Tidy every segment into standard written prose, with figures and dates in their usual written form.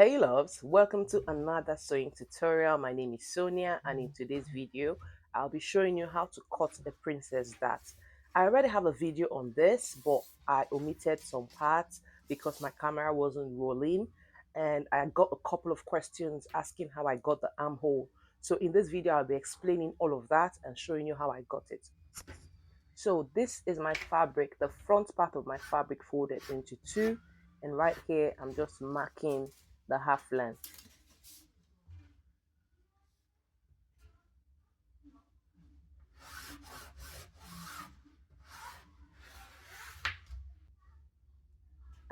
Hey loves, welcome to another sewing tutorial. My name is Sonia, and in today's video I'll be showing you how to cut a princess dart. I already have a video on this, but I omitted some parts because my camera wasn't rolling, and I got a couple of questions asking how I got the armhole. So in this video I'll be explaining all of that and showing you how I got it. So this is my fabric, the front part of my fabric folded into two, and right here I'm just marking the half length.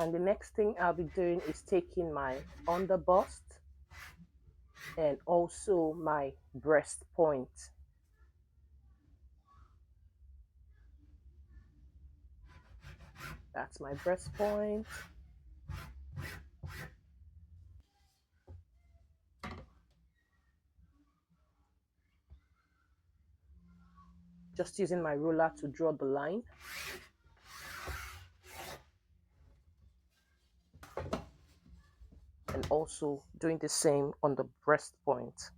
And the next thing I'll be doing is taking my underbust and also my breast point. That's my breast point. Just using my ruler to draw the line. And also doing the same on the breast point.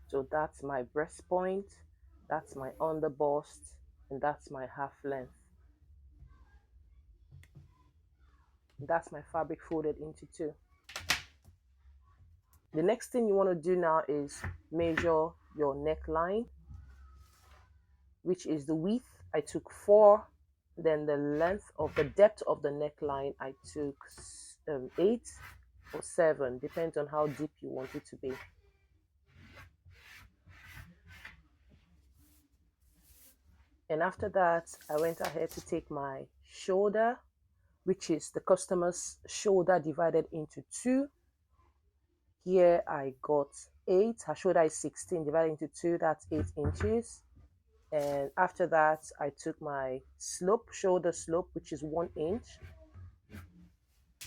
So that's my breast point, that's my underbust, and that's my half length. That's my fabric folded into two. The next thing you want to do now is measure your neckline, which is the width. I took 4. Then the length of the depth of the neckline, I took 8 or 7, depends on how deep you want it to be. And after that, I went ahead to take my shoulder, which is the customer's shoulder divided into 2. Here I got 8. Her shoulder is 16 divided into 2, that's 8 inches. And after that, I took my slope, shoulder slope, which is 1 inch.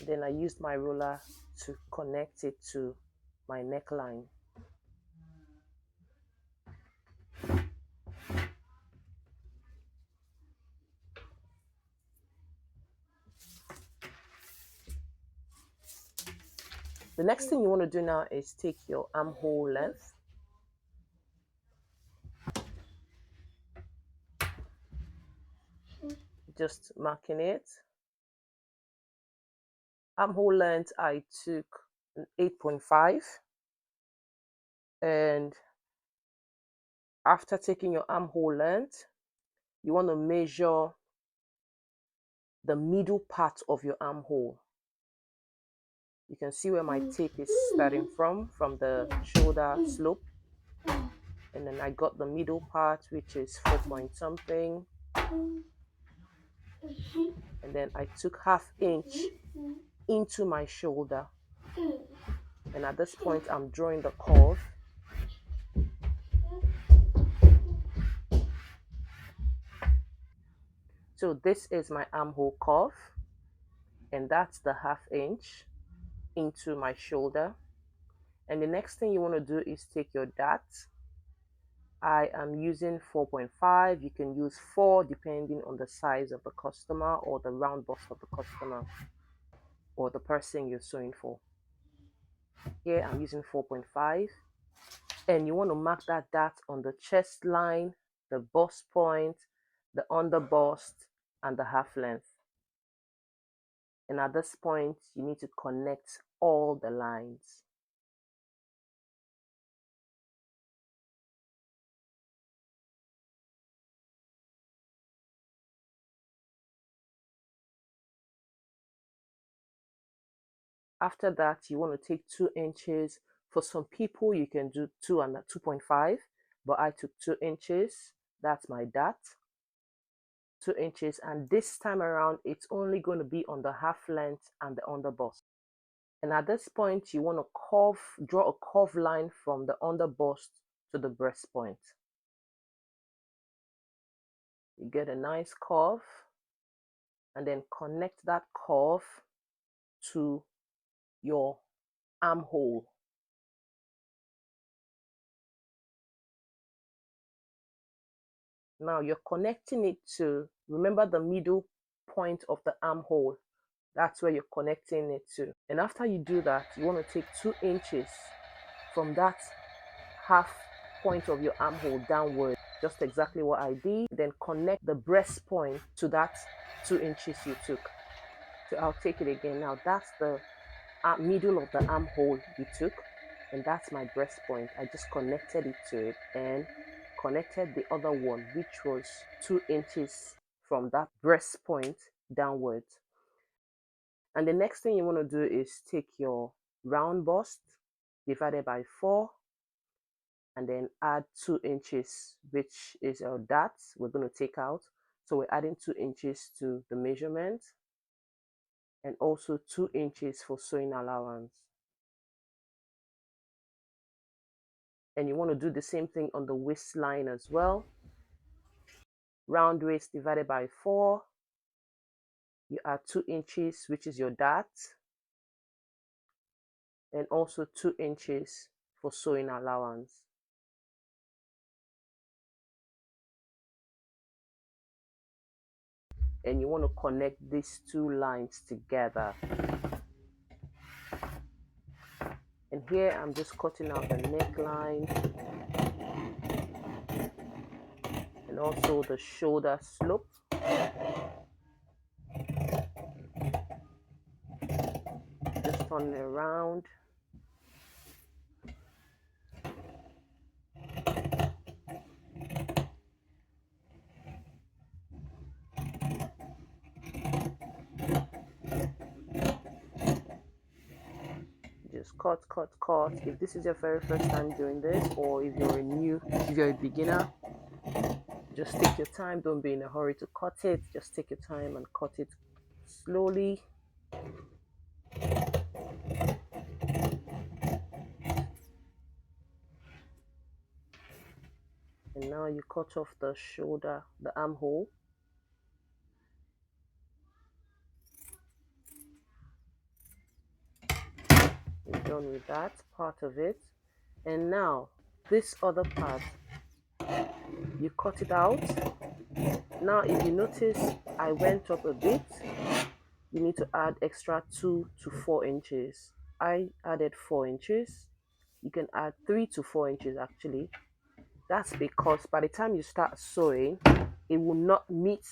Then I used my ruler to connect it to my neckline. The next thing you want to do now is take your armhole length. Just marking it. Armhole length, I took 8.5. And after taking your armhole length, you want to measure the middle part of your armhole. You can see where my tape is starting from the shoulder slope. And then I got the middle part, which is 4 point something. And then I took ½ inch into my shoulder. And at this point, I'm drawing the curve. So this is my armhole curve. And that's the ½ inch into my shoulder. And the next thing you want to do is take your dart. I am using 4.5. You can use 4 depending on the size of the customer or the round bust of the customer or the person you're sewing for. Here I'm using 4.5. And you want to mark that dart on the chest line, the bust point, the under bust, and the half length. And at this point, you need to connect all the lines. After that, you want to take 2 inches. For some people, you can do 2 and 2.5, but I took 2 inches. That's my dart. 2 inches, and this time around, it's only going to be on the half length and the under bust. And at this point, you want to draw a curve line from the under bust to the breast point. You get a nice curve, and then connect that curve to your armhole. Now you're connecting it to, remember the middle point of the armhole. That's where you're connecting it to. And after you do that, you want to take 2 inches from that half point of your armhole downward, just exactly what I did. Then connect the breast point to that 2 inches you took. So I'll take it again. Now that's the middle of the armhole you took, and that's my breast point. I just connected it to it and connected the other one, which was 2 inches from that breast point downwards. And the next thing you want to do is take your round bust divided by 4 and then add 2 inches, which is our dart we're going to take out. So we're adding 2 inches to the measurement and also 2 inches for sewing allowance. And you want to do the same thing on the waistline as well. Round waist divided by 4. You add 2 inches, which is your dart, and also 2 inches for sewing allowance. And you want to connect these 2 lines together. And here I'm just cutting out the neckline and also the shoulder slope. Just turn it around. Just cut. If this is your very first time doing this, or if you're a beginner, just take your time. Don't be in a hurry to cut it. Just take your time and cut it slowly. And now you cut off the shoulder, the armhole. You're done with that part of it. And now this other part, you cut it out. Now if you notice I went up a bit, you need to add extra 2 to 4 inches. I added 4 inches. You can add 3 to 4 inches actually. That's because by the time you start sewing, it will not meet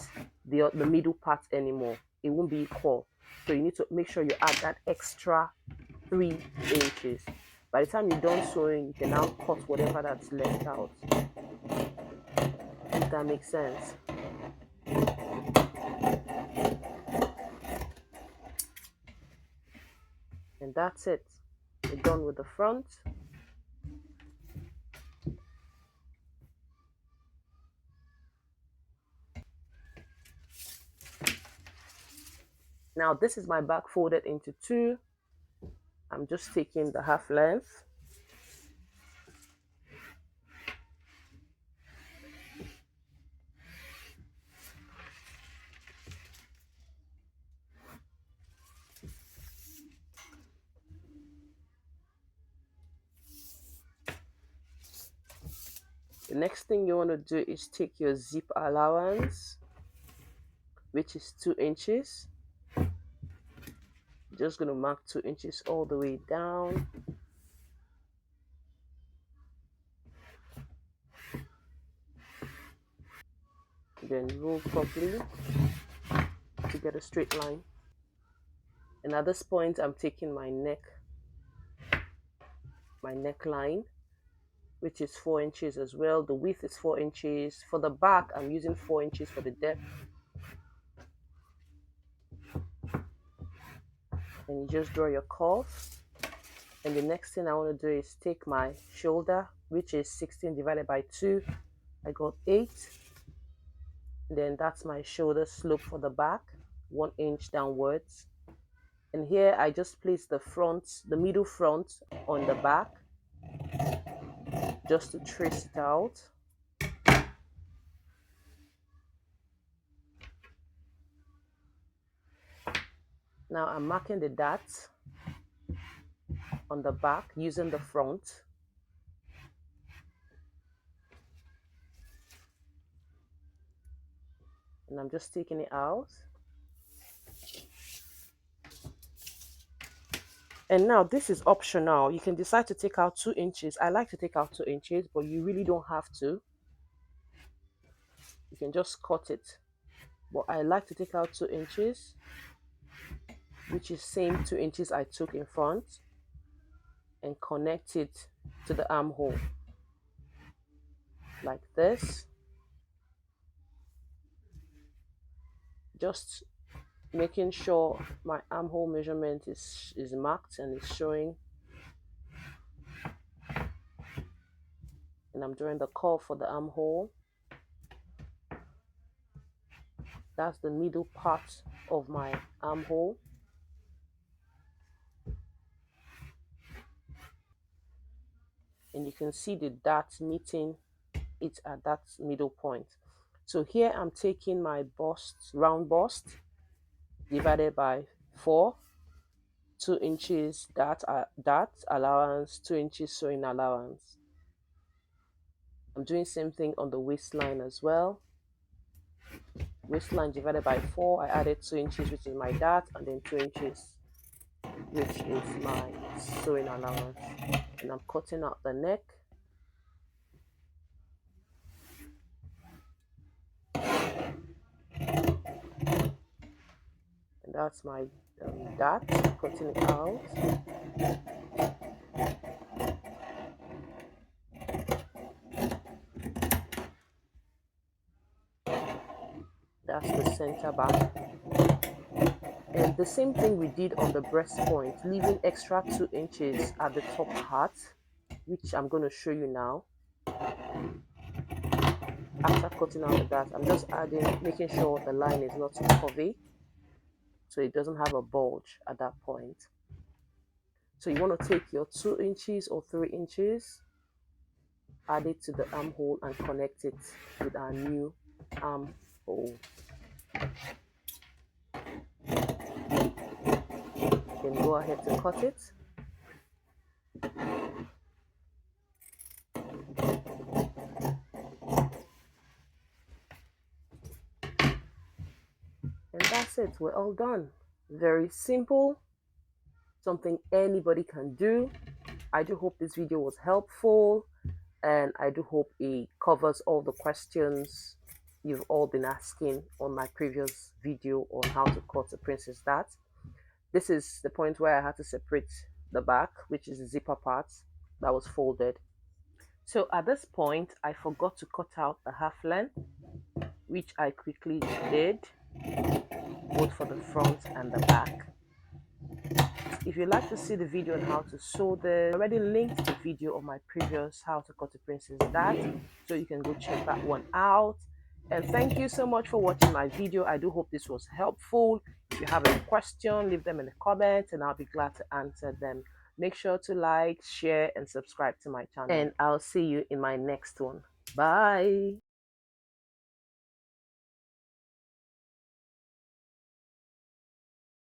the middle part anymore. It won't be equal. So you need to make sure you add that extra 3 inches. By the time you're done sewing, you can now cut whatever that's left out. If that makes sense. And that's it. We're done with the front. Now this is my back folded into 2. I'm just taking the half length. The next thing you want to do is take your zip allowance, which is 2 inches. Just going to mark 2 inches all the way down. Then roll properly to get a straight line. And at this point, I'm taking my neckline, which is 4 inches as well. The width is 4 inches. For the back, I'm using 4 inches for the depth. And you just draw your curve. And the next thing I want to do is take my shoulder, which is 16 divided by 2. I got 8. Then that's my shoulder slope for the back, 1 inch downwards. And here I just place the middle front on the back, just to trace it out. Now I'm marking the dart on the back using the front. and I'm just taking it out. And now this is optional. You can decide to take out 2 inches. I like to take out 2 inches, but you really don't have to. You can just cut it. But I like to take out 2 inches, which is same 2 inches I took in front, and connect it to the armhole like this. Just making sure my armhole measurement is marked and is showing. And I'm drawing the curve for the armhole. That's the middle part of my armhole. And you can see the dart meeting it at that middle point. So here I'm taking my bust, round bust, divided by 4, 2 inches dart allowance, 2 inches sewing allowance. I'm doing same thing on the waistline as well. Waistline divided by 4, I added 2 inches, which is my dart, and then 2 inches, which is my sewing allowance. And I'm cutting out the neck. And that's my dart, cutting it out. That's the center back. And the same thing we did on the breast point, leaving extra 2 inches at the top part, which I'm going to show you now. After cutting out the dart, I'm just adding, making sure the line is not too curvy, so it doesn't have a bulge at that point. So you want to take your 2 inches or 3 inches, add it to the armhole, and connect it with our new armhole. Then go ahead to cut it. And that's it, we're all done. Very simple, something anybody can do. I do hope this video was helpful, and I do hope it covers all the questions you've all been asking on my previous video on how to cut a princess dart. This is the point where I had to separate the back, which is the zipper part that was folded. So at this point, I forgot to cut out the half length, which I quickly did, both for the front and the back. If you'd like to see the video on how to sew this, I already linked the video of my previous how to cut a princess dart, so you can go check that one out. And thank you so much for watching my video. I do hope this was helpful. If you have any question, leave them in the comments and I'll be glad to answer them. Make sure to like, share, and subscribe to my channel. And I'll see you in my next one. Bye.